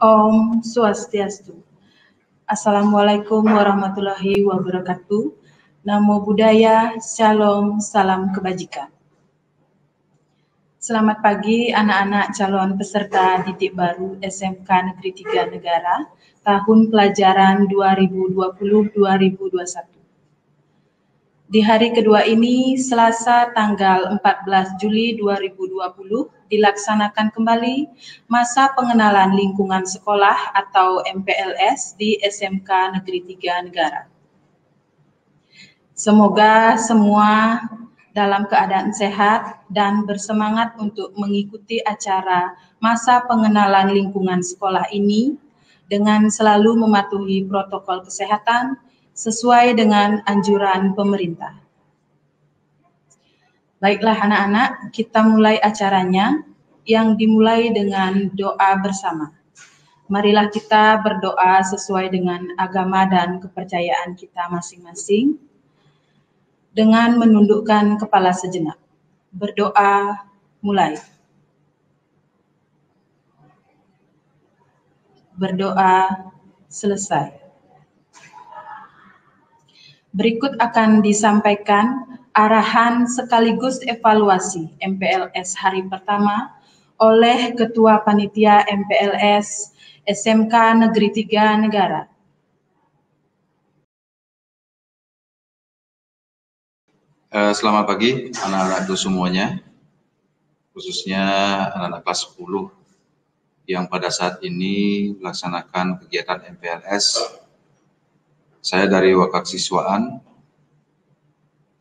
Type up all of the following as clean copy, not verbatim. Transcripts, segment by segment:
Om Swastiastu. Assalamualaikum warahmatullahi wabarakatuh. Namo Buddhaya, Shalom, salam kebajikan. Selamat pagi anak-anak calon peserta didik baru SMK Negeri 3 Negara tahun pelajaran 2020-2021. Di hari kedua ini, Selasa tanggal 14 Juli 2020, dilaksanakan kembali masa pengenalan lingkungan sekolah atau MPLS di SMK Negeri 3 Negara. Semoga semua dalam keadaan sehat dan bersemangat untuk mengikuti acara masa pengenalan lingkungan sekolah ini dengan selalu mematuhi protokol kesehatan sesuai dengan anjuran pemerintah. Baiklah anak-anak, kita mulai acaranya yang dimulai dengan doa bersama. Marilah kita berdoa sesuai dengan agama dan kepercayaan kita masing-masing dengan menundukkan kepala sejenak. Berdoa mulai. Berdoa selesai. Berikut akan disampaikan arahan sekaligus evaluasi MPLS hari pertama oleh Ketua Panitia MPLS SMK Negeri 3 Negara. Selamat pagi anak-anakku semuanya, khususnya anak-anak kelas 10 yang pada saat ini melaksanakan kegiatan MPLS. Saya dari Wakaksiswaan,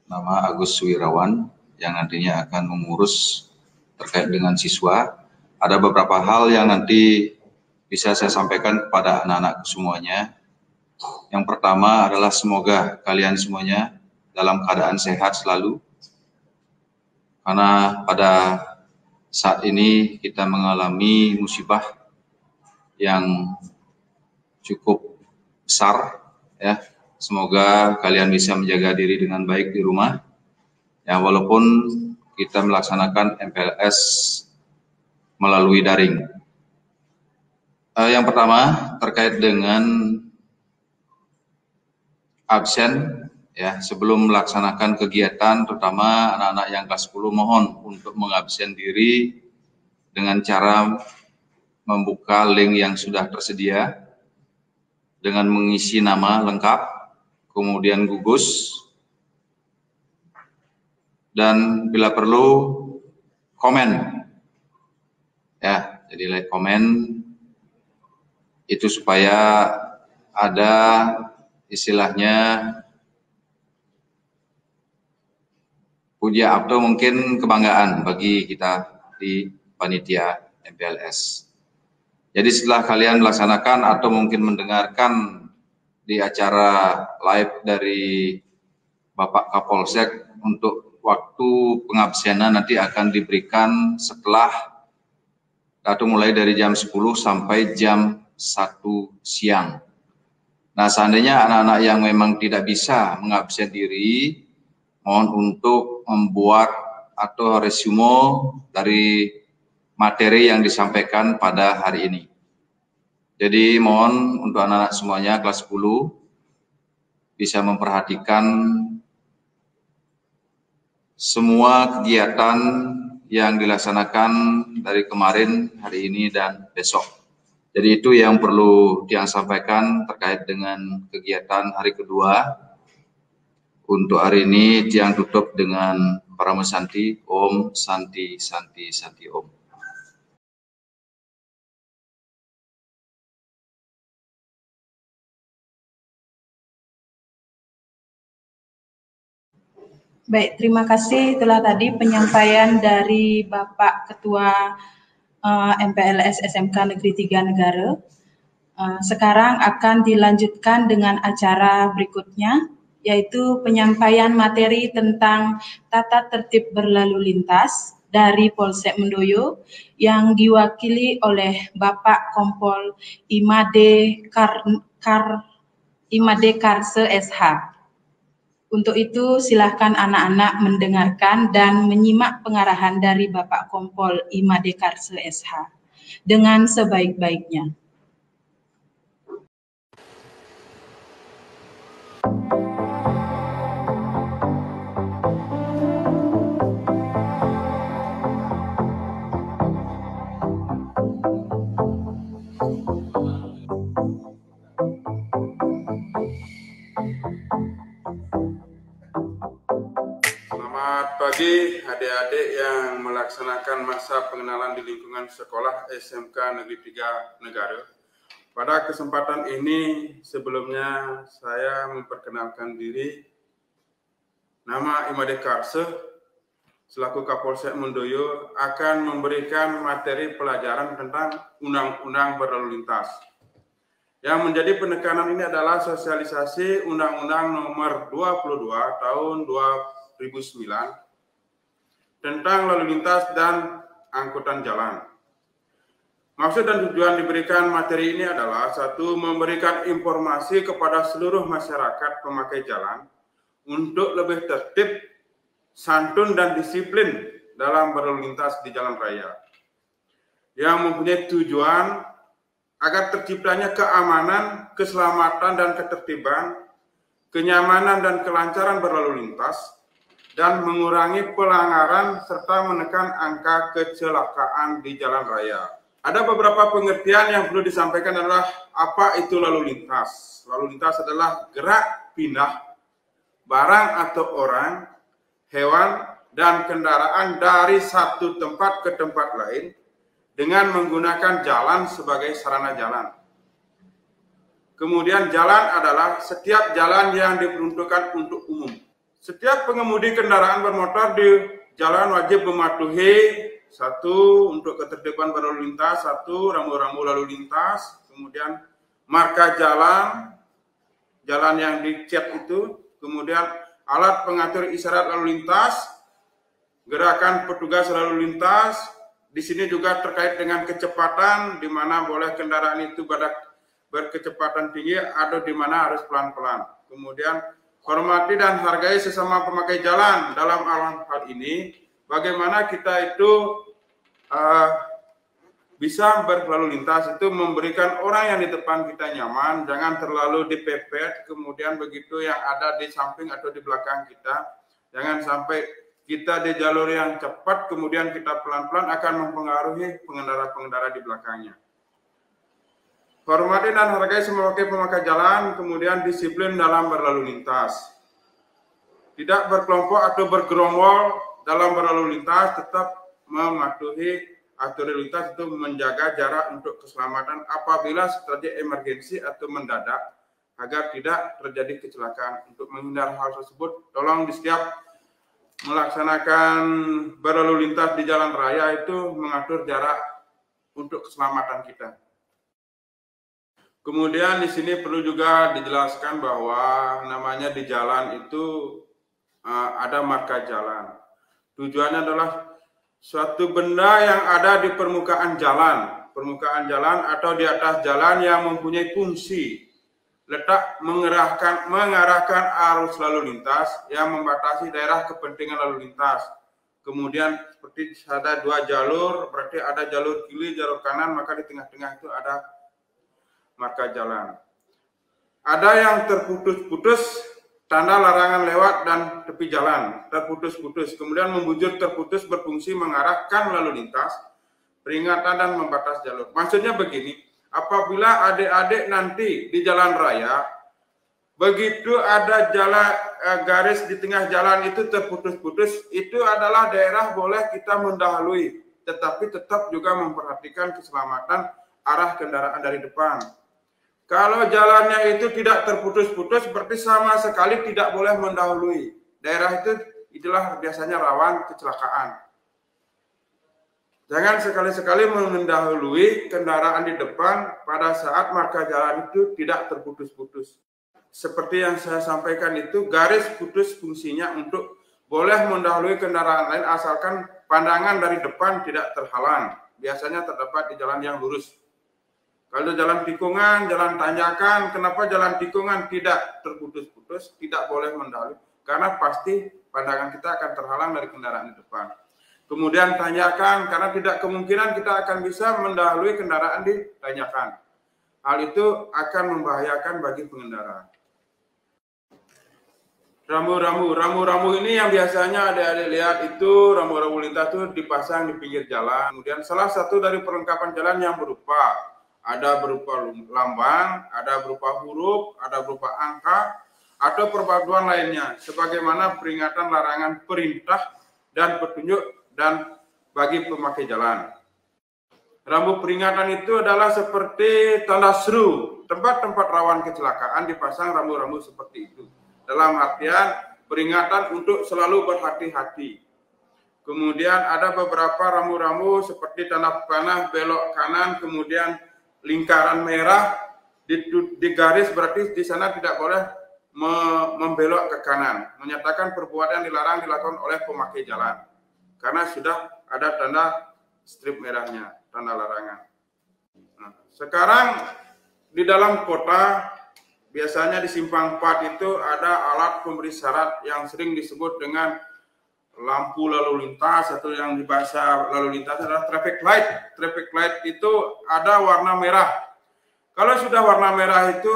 nama Agus Wirawan, yang nantinya akan mengurus terkait dengan siswa. Ada beberapa hal yang nanti bisa saya sampaikan kepada anak-anak semuanya. Yang pertama adalah semoga kalian semuanya dalam keadaan sehat selalu. Karena pada saat ini kita mengalami musibah yang cukup besar. Ya, semoga kalian bisa menjaga diri dengan baik di rumah. Ya, walaupun kita melaksanakan MPLS melalui daring. Yang pertama terkait dengan absen. Ya, sebelum melaksanakan kegiatan, terutama anak-anak yang kelas 10 mohon untuk mengabsen diri dengan cara membuka link yang sudah tersedia dengan mengisi nama lengkap, kemudian gugus, dan bila perlu komen. Ya, jadi like komen itu supaya ada istilahnya puja atau mungkin kebanggaan bagi kita di panitia MPLS. Jadi setelah kalian melaksanakan atau mungkin mendengarkan di acara live dari Bapak Kapolsek, untuk waktu pengabsenan nanti akan diberikan setelah atau mulai dari jam 10 sampai jam 1 siang. Nah, seandainya anak-anak yang memang tidak bisa mengabsen diri, mohon untuk membuat atau resume dari materi yang disampaikan pada hari ini. Jadi mohon untuk anak-anak semuanya kelas 10 bisa memperhatikan semua kegiatan yang dilaksanakan dari kemarin, hari ini, dan besok. Jadi itu yang perlu disampaikan terkait dengan kegiatan hari kedua. Untuk hari ini yang tutup dengan Parama Santi, Om Santi Santi Santi Om. Baik, terima kasih. Itulah tadi penyampaian dari Bapak Ketua MPLS SMK Negeri 3 Negara. Sekarang akan dilanjutkan dengan acara berikutnya, yaitu penyampaian materi tentang tata tertib berlalu lintas dari Polsek Mendoyo yang diwakili oleh Bapak Kompol Imade Karse SH. Untuk itu, silakan anak-anak mendengarkan dan menyimak pengarahan dari Bapak Kompol Imade Karse SH dengan sebaik-baiknya. adik-adik yang melaksanakan masa pengenalan di lingkungan sekolah SMK Negeri 3 Negara. Pada kesempatan ini sebelumnya saya memperkenalkan diri. Nama Imade Karse selaku Kapolsek Mondoyo akan memberikan materi pelajaran tentang undang-undang berlalu lintas. Yang menjadi penekanan ini adalah sosialisasi Undang-Undang Nomor 22 Tahun 2009 tentang lalu lintas dan angkutan jalan. Maksud dan tujuan diberikan materi ini adalah satu, memberikan informasi kepada seluruh masyarakat pemakai jalan untuk lebih tertib, santun dan disiplin dalam berlalu lintas di jalan raya. Yang mempunyai tujuan agar terciptanya keamanan, keselamatan dan ketertiban, kenyamanan dan kelancaran berlalu lintas, dan mengurangi pelanggaran serta menekan angka kecelakaan di jalan raya. Ada beberapa pengertian yang perlu disampaikan adalah apa itu lalu lintas. Lalu lintas adalah gerak pindah barang atau orang, hewan, dan kendaraan dari satu tempat ke tempat lain dengan menggunakan jalan sebagai sarana jalan. Kemudian jalan adalah setiap jalan yang diperuntukkan untuk umum. Setiap pengemudi kendaraan bermotor di jalan wajib mematuhi satu, untuk ketertiban berlalu lintas, satu, rambu-rambu lalu lintas, kemudian marka jalan yang dicat itu, kemudian alat pengatur isyarat lalu lintas, gerakan petugas lalu lintas. Di sini juga terkait dengan kecepatan, di mana boleh kendaraan itu berkecepatan tinggi atau di mana harus pelan-pelan. Kemudian hormati dan hargai sesama pemakai jalan. Dalam hal ini, bagaimana kita itu bisa berlalu lintas, itu memberikan orang yang di depan kita nyaman, jangan terlalu dipepet, kemudian begitu yang ada di samping atau di belakang kita, jangan sampai kita di jalur yang cepat, kemudian kita pelan-pelan akan mempengaruhi pengendara-pengendara di belakangnya. Hormati dan hargai semua pemakai jalan, kemudian disiplin dalam berlalu lintas. Tidak berkelompok atau bergerombol dalam berlalu lintas, tetap mematuhi aturan lalu lintas itu menjaga jarak untuk keselamatan apabila terjadi emergensi atau mendadak agar tidak terjadi kecelakaan. Untuk menghindari hal tersebut, tolong di setiap melaksanakan berlalu lintas di jalan raya itu mengatur jarak untuk keselamatan kita. Kemudian di sini perlu juga dijelaskan bahwa namanya di jalan itu ada marka jalan. Tujuannya adalah suatu benda yang ada di permukaan jalan atau di atas jalan yang mempunyai fungsi letak mengarahkan arus lalu lintas yang membatasi daerah kepentingan lalu lintas. Kemudian seperti ada dua jalur, berarti ada jalur kiri, jalur kanan, maka di tengah-tengah itu ada marka jalan. Ada yang terputus-putus, tanda larangan lewat dan tepi jalan, terputus-putus. Kemudian membujur terputus berfungsi mengarahkan lalu lintas, peringatan dan membatas jalur. Maksudnya begini, apabila adik-adik nanti di jalan raya, begitu ada garis di tengah jalan itu terputus-putus, itu adalah daerah boleh kita mendahului, tetapi tetap juga memperhatikan keselamatan arah kendaraan dari depan. Kalau jalannya itu tidak terputus-putus, berarti sama sekali tidak boleh mendahului. Daerah itu itulah biasanya rawan kecelakaan. Jangan sekali-sekali mendahului kendaraan di depan pada saat marka jalan itu tidak terputus-putus. Seperti yang saya sampaikan itu, garis putus fungsinya untuk boleh mendahului kendaraan lain asalkan pandangan dari depan tidak terhalang. Biasanya terdapat di jalan yang lurus. Kalau jalan tikungan, jalan tanjakan, kenapa jalan tikungan tidak terputus-putus, tidak boleh mendahului? Karena pasti pandangan kita akan terhalang dari kendaraan di depan. Kemudian tanjakan, karena tidak kemungkinan kita akan bisa mendahului kendaraan di tanjakan. Hal itu akan membahayakan bagi pengendara. Rambu-rambu ini yang biasanya adik-adik lihat itu rambu-rambu lintas itu dipasang di pinggir jalan. Kemudian salah satu dari perlengkapan jalan yang berupa ada berupa lambang, ada berupa huruf, ada berupa angka, atau perpaduan lainnya, sebagaimana peringatan larangan perintah dan petunjuk dan bagi pemakai jalan. Rambu peringatan itu adalah seperti tanda seru. Tempat-tempat rawan kecelakaan dipasang rambu-rambu seperti itu. Dalam artian peringatan untuk selalu berhati-hati. Kemudian ada beberapa rambu-rambu seperti tanda panah belok kanan, kemudian lingkaran merah di garis, berarti di sana tidak boleh membelok ke kanan. Menyatakan perbuatan yang dilarang dilakukan oleh pemakai jalan. Karena sudah ada tanda strip merahnya, tanda larangan. Nah, sekarang di dalam kota biasanya di simpang 4 itu ada alat pemberi syarat yang sering disebut dengan lampu lalu lintas, atau yang di bahasa lalu lintas adalah traffic light. Traffic light itu ada warna merah. Kalau sudah warna merah itu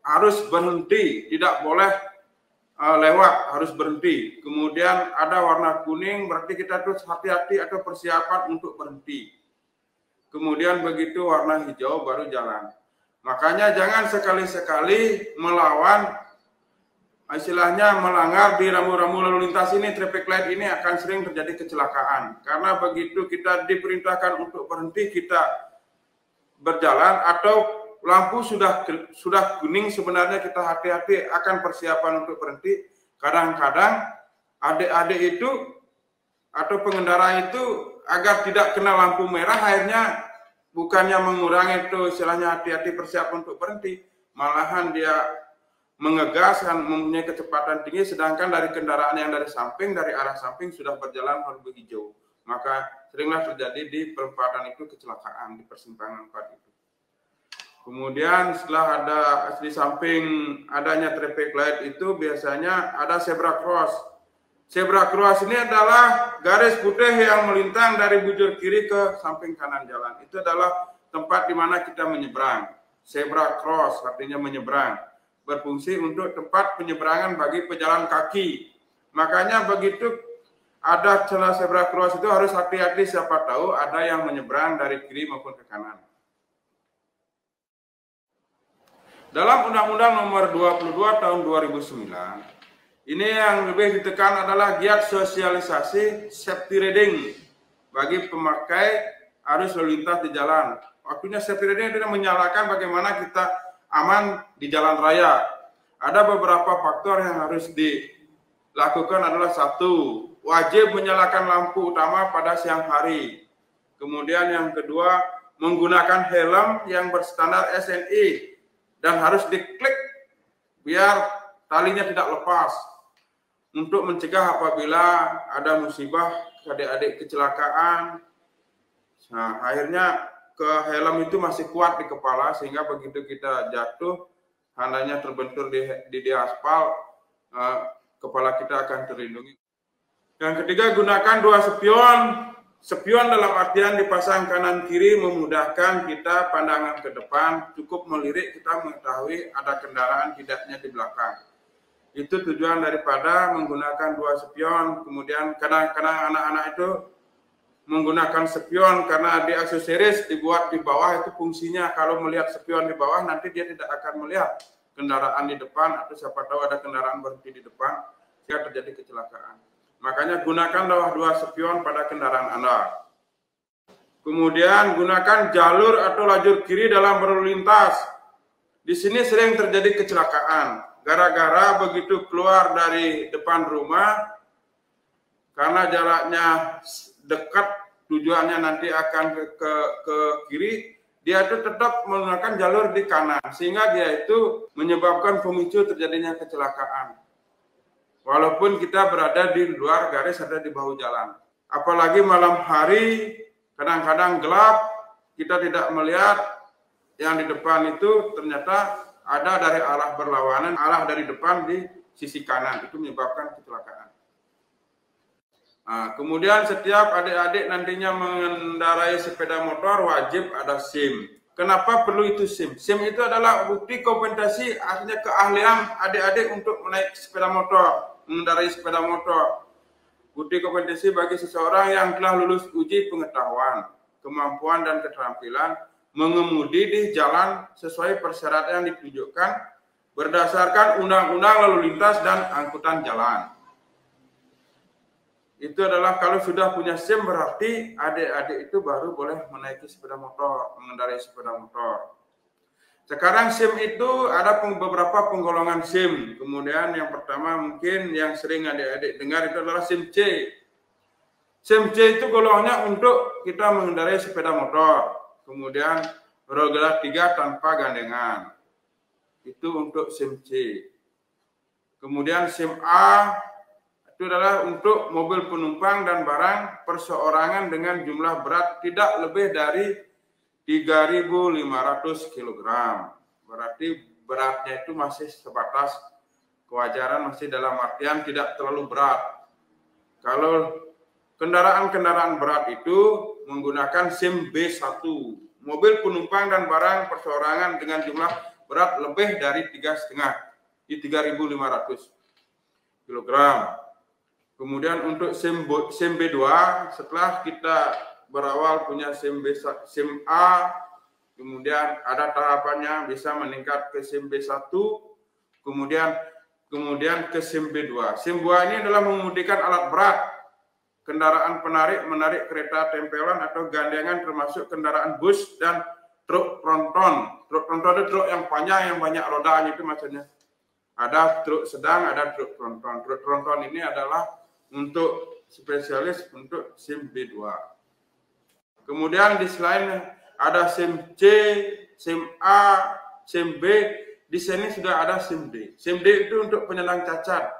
harus berhenti, tidak boleh lewat, harus berhenti. Kemudian ada warna kuning, berarti kita terus hati-hati atau persiapan untuk berhenti. Kemudian begitu warna hijau baru jalan. Makanya jangan sekali-sekali melawan, istilahnya melanggar di rambu-rambu lalu lintas ini, traffic light ini akan sering terjadi kecelakaan. Karena begitu kita diperintahkan untuk berhenti, kita berjalan atau lampu sudah kuning, sebenarnya kita hati-hati akan persiapan untuk berhenti. Kadang-kadang adik-adik itu atau pengendara itu agar tidak kena lampu merah, akhirnya bukannya mengurangi itu istilahnya hati-hati persiapan untuk berhenti, malahan dia mengegas dan mempunyai kecepatan tinggi, sedangkan dari kendaraan yang dari arah samping sudah berjalan lampu hijau. Maka seringlah terjadi di perempatan itu kecelakaan di persimpangan 4 itu. Kemudian setelah ada di samping adanya traffic light itu biasanya ada zebra cross. Zebra cross ini adalah garis putih yang melintang dari bujur kiri ke samping kanan jalan. Itu adalah tempat di mana kita menyeberang. Zebra cross artinya menyeberang. Berfungsi untuk tempat penyeberangan bagi pejalan kaki. Makanya begitu ada celah zebra cross itu harus hati-hati, siapa tahu ada yang menyeberang dari kiri maupun ke kanan. Dalam Undang-Undang Nomor 22 Tahun 2009, ini yang lebih ditekan adalah giat sosialisasi safety riding bagi pemakai arus lalu lintas di jalan. Waktunya safety riding itu menyalakan bagaimana kita aman di jalan raya. Ada beberapa faktor yang harus dilakukan adalah: 1, wajib menyalakan lampu utama pada siang hari. Kemudian yang kedua, menggunakan helm yang berstandar SNI dan harus diklik biar talinya tidak lepas untuk mencegah apabila ada musibah adik-adik kecelakaan. Nah, akhirnya helm itu masih kuat di kepala sehingga begitu kita jatuh, handanya terbentur di aspal, kepala kita akan terlindungi. Yang ketiga, gunakan 2 spion. Spion dalam artian dipasang kanan kiri memudahkan kita pandangan ke depan, cukup melirik kita mengetahui ada kendaraan tidaknya di belakang. Itu tujuan daripada menggunakan 2 spion. Kemudian kadang-kadang anak-anak itu menggunakan spion karena di aksesoris dibuat di bawah, itu fungsinya kalau melihat spion di bawah nanti dia tidak akan melihat kendaraan di depan atau siapa tahu ada kendaraan berhenti di depan sehingga terjadi kecelakaan. Makanya gunakan 2 spion pada kendaraan Anda. Kemudian gunakan jalur atau lajur kiri dalam berlalu lintas. Di sini sering terjadi kecelakaan. Gara-gara begitu keluar dari depan rumah, karena jaraknya dekat, tujuannya nanti akan ke kiri, dia itu tetap menggunakan jalur di kanan. Sehingga dia itu menyebabkan pemicu terjadinya kecelakaan. Walaupun kita berada di luar garis atau di bahu jalan. Apalagi malam hari, kadang-kadang gelap, kita tidak melihat yang di depan itu ternyata ada dari arah berlawanan, arah dari depan di sisi kanan. Itu menyebabkan kecelakaan. Nah, kemudian setiap adik-adik nantinya mengendarai sepeda motor wajib ada SIM. Kenapa perlu itu SIM? SIM itu adalah bukti kompetensi, artinya keahlian adik-adik untuk menaik sepeda motor, mengendarai sepeda motor. Bukti kompetensi bagi seseorang yang telah lulus uji pengetahuan, kemampuan dan keterampilan mengemudi di jalan sesuai persyaratan yang ditunjukkan berdasarkan Undang-Undang Lalu Lintas dan Angkutan Jalan. itu adalah kalau sudah punya SIM berarti adik-adik itu baru boleh menaiki sepeda motor, mengendarai sepeda motor. Sekarang SIM itu ada beberapa penggolongan SIM. Kemudian yang pertama mungkin yang sering adik-adik dengar itu adalah SIM C. SIM C itu golongannya untuk kita mengendarai sepeda motor. Kemudian roda 3 tanpa gandengan. Itu untuk SIM C. Kemudian SIM A itu adalah untuk mobil penumpang dan barang perseorangan dengan jumlah berat tidak lebih dari 3.500 kg. Berarti beratnya itu masih sebatas kewajaran, masih dalam artian tidak terlalu berat. Kalau kendaraan-kendaraan berat itu menggunakan SIM B1, mobil penumpang dan barang perseorangan dengan jumlah berat lebih dari 3,5 kg. Kemudian untuk SIM B2, setelah kita berawal punya SIM A, kemudian ada tahapannya bisa meningkat ke SIM B1, kemudian ke SIM B2. SIM B2 ini adalah mengemudikan alat berat, kendaraan penarik, menarik kereta tempelan atau gandengan termasuk kendaraan bus dan truk tronton. Truk tronton itu truk yang panjang, yang banyak rodanya itu maksudnya. Ada truk sedang, ada truk tronton. Truk tronton ini adalah untuk spesialis untuk SIM B2. Kemudian di selain ada SIM C, SIM A, SIM B, di sini sudah ada SIM D. SIM D itu untuk penyandang cacat.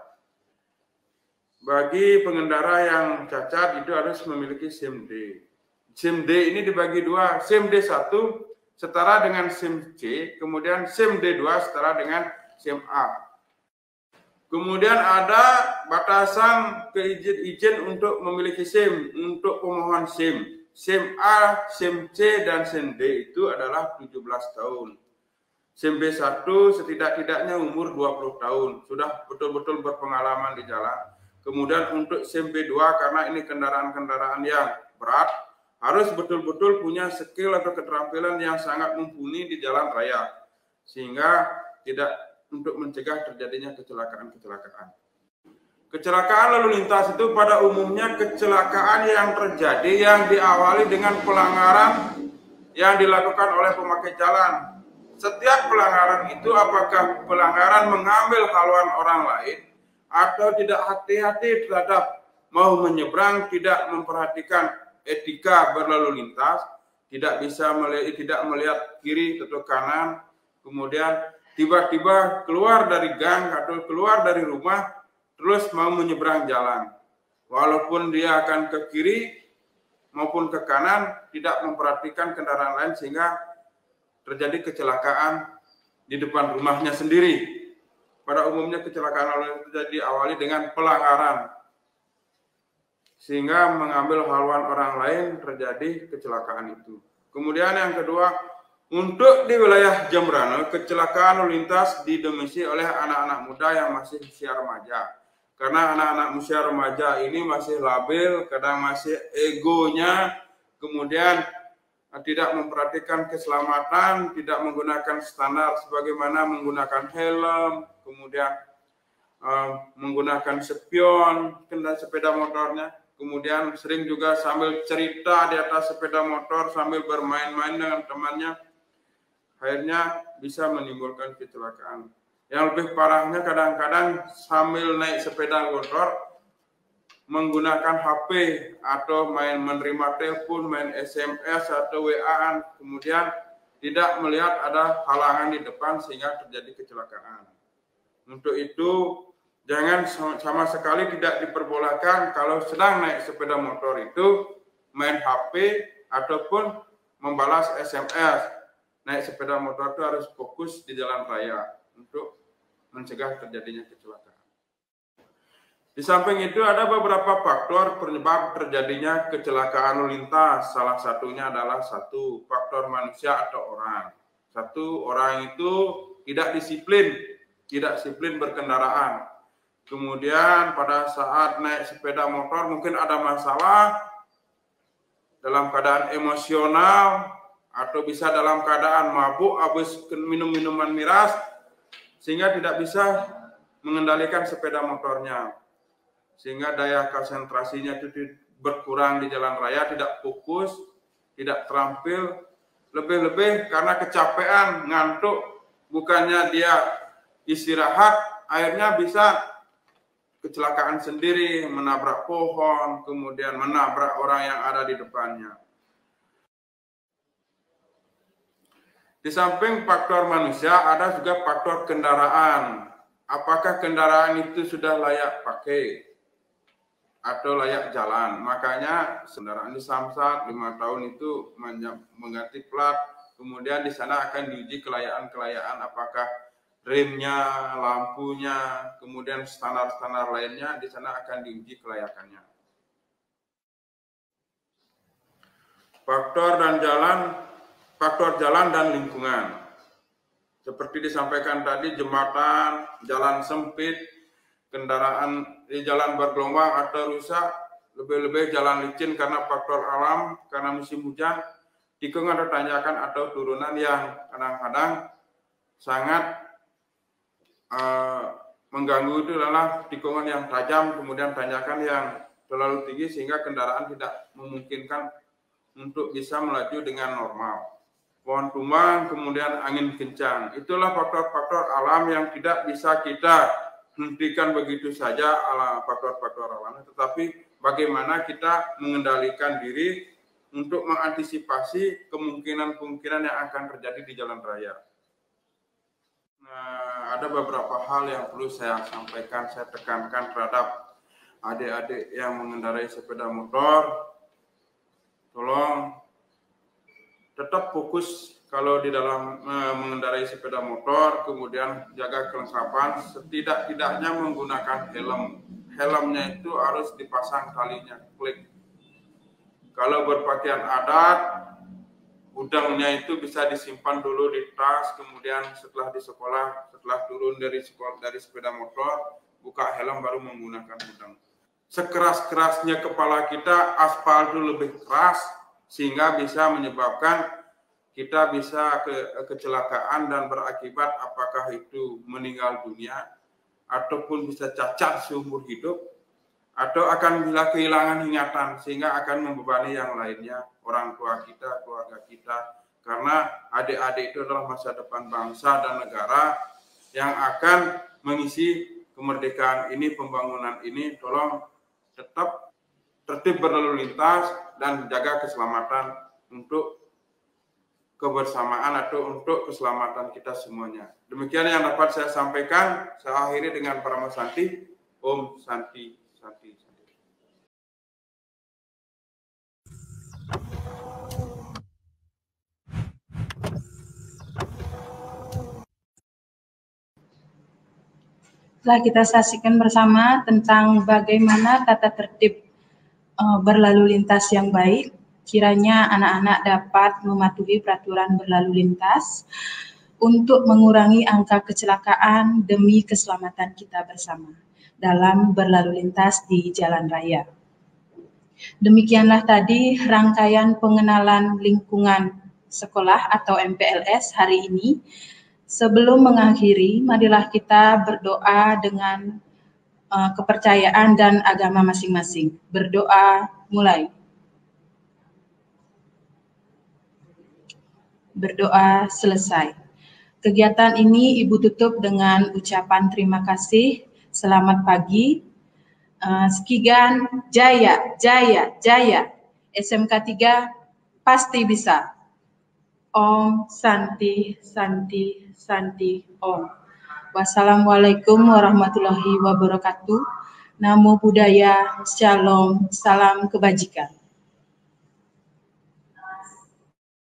Bagi pengendara yang cacat itu harus memiliki SIM D. SIM D ini dibagi dua, SIM D1 setara dengan SIM C, kemudian SIM D2 setara dengan SIM A. Kemudian ada batasan izin untuk memiliki SIM, untuk pemohon SIM. SIM A, SIM C, dan SIM D itu adalah 17 tahun. SIM B1 setidak-tidaknya umur 20 tahun, sudah betul-betul berpengalaman di jalan. Kemudian untuk SIM B2 karena ini kendaraan-kendaraan yang berat, harus betul-betul punya skill atau keterampilan yang sangat mumpuni di jalan raya. Sehingga tidak untuk mencegah terjadinya kecelakaan-kecelakaan. Kecelakaan lalu lintas itu pada umumnya kecelakaan yang terjadi yang diawali dengan pelanggaran yang dilakukan oleh pemakai jalan. Setiap pelanggaran itu apakah pelanggaran mengambil haluan orang lain atau tidak hati-hati terhadap mau menyeberang, tidak memperhatikan etika berlalu lintas, tidak melihat kiri atau kanan, kemudian tiba-tiba keluar dari gang atau keluar dari rumah terus mau menyeberang jalan. Walaupun dia akan ke kiri maupun ke kanan, tidak memperhatikan kendaraan lain sehingga terjadi kecelakaan di depan rumahnya sendiri. Pada umumnya kecelakaan lalu lintas diawali dengan pelanggaran. Sehingga mengambil haluan orang lain terjadi kecelakaan itu. Kemudian yang kedua, untuk di wilayah Jembrana, kecelakaan lalu lintas didominasi oleh anak-anak muda yang masih usia remaja. Karena anak-anak usia remaja ini masih labil, kadang masih egonya, kemudian tidak memperhatikan keselamatan, tidak menggunakan standar sebagaimana menggunakan helm, kemudian menggunakan spion, kendaraan sepeda motornya, kemudian sering juga sambil cerita di atas sepeda motor sambil bermain-main dengan temannya, akhirnya bisa menimbulkan kecelakaan. Yang lebih parahnya kadang-kadang sambil naik sepeda motor menggunakan HP atau menerima telepon, main SMS atau WA-an, kemudian tidak melihat ada halangan di depan sehingga terjadi kecelakaan. Untuk itu jangan sama sekali tidak diperbolehkan kalau sedang naik sepeda motor itu main HP ataupun membalas SMS. Naik sepeda motor itu harus fokus di jalan raya untuk mencegah terjadinya kecelakaan. Di samping itu ada beberapa faktor penyebab terjadinya kecelakaan lalu lintas. Salah satunya adalah satu faktor manusia atau orang. Satu, orang itu tidak disiplin berkendaraan. Kemudian pada saat naik sepeda motor mungkin ada masalah dalam keadaan emosional atau bisa dalam keadaan mabuk habis minum minuman miras sehingga tidak bisa mengendalikan sepeda motornya. sehingga daya konsentrasinya itu berkurang di jalan raya, tidak fokus, tidak terampil, lebih-lebih karena kecapean, ngantuk, bukannya dia istirahat, akhirnya bisa kecelakaan sendiri, menabrak pohon, kemudian menabrak orang yang ada di depannya. Di samping faktor manusia, ada juga faktor kendaraan. Apakah kendaraan itu sudah layak pakai atau layak jalan? Makanya kendaraan di Samsat 5 tahun itu mengganti plat, kemudian di sana akan diuji kelayakan apakah remnya, lampunya, kemudian standar-standar lainnya di sana akan diuji kelayakannya. Faktor jalan dan lingkungan. Seperti disampaikan tadi, jembatan, jalan sempit, kendaraan di jalan bergelombang atau rusak, lebih-lebih jalan licin karena faktor alam, karena musim hujan, tikungan atau tanjakan atau turunan yang kadang-kadang sangat mengganggu. Itu adalah tikungan yang tajam, kemudian tanjakan yang terlalu tinggi sehingga kendaraan tidak memungkinkan untuk bisa melaju dengan normal. Pohon tumbang, kemudian angin kencang. Itulah faktor-faktor alam yang tidak bisa kita hentikan begitu saja, faktor-faktor alam. Tetapi bagaimana kita mengendalikan diri untuk mengantisipasi kemungkinan-kemungkinan yang akan terjadi di jalan raya. Nah, ada beberapa hal yang perlu saya sampaikan, saya tekankan terhadap adik-adik yang mengendarai sepeda motor. Tolong tetap fokus kalau di dalam mengendarai sepeda motor, kemudian jaga kelengkapan, setidak-tidaknya menggunakan helm. Helmnya itu harus dipasang talinya, klik. Kalau berpakaian adat, udangnya itu bisa disimpan dulu di tas, kemudian setelah di sekolah, setelah turun dari sepeda motor, buka helm baru menggunakan udang. Sekeras-kerasnya kepala kita, aspal itu lebih keras, sehingga bisa menyebabkan kita bisa kecelakaan dan berakibat apakah itu meninggal dunia, ataupun bisa cacat seumur hidup, atau akan bila kehilangan ingatan sehingga akan membebani yang lainnya, orang tua kita, keluarga kita. Karena adik-adik itu adalah masa depan bangsa dan negara yang akan mengisi kemerdekaan ini, pembangunan ini. Tolong tetap tertib berlalu lintas dan jaga keselamatan untuk kebersamaan atau untuk keselamatan kita semuanya. Demikian yang dapat saya sampaikan. Saya akhiri dengan Parama Santi. Om Santi, Santi, Santi. Telah kita saksikan bersama tentang bagaimana tata tertib berlalu lintas yang baik. Kiranya anak-anak dapat mematuhi peraturan berlalu lintas untuk mengurangi angka kecelakaan demi keselamatan kita bersama dalam berlalu lintas di jalan raya. Demikianlah tadi rangkaian pengenalan lingkungan sekolah atau MPLS hari ini. Sebelum mengakhiri, marilah kita berdoa dengan kepercayaan dan agama masing-masing. Berdoa mulai. Berdoa selesai. Kegiatan ini Ibu tutup dengan ucapan terima kasih, selamat pagi, Sekigan, jaya, jaya, jaya, SMK 3 pasti bisa. Om Santi, Santi, Santi, Om. Wassalamualaikum warahmatullahi wabarakatuh. Namo Buddhaya, Shalom, salam kebajikan.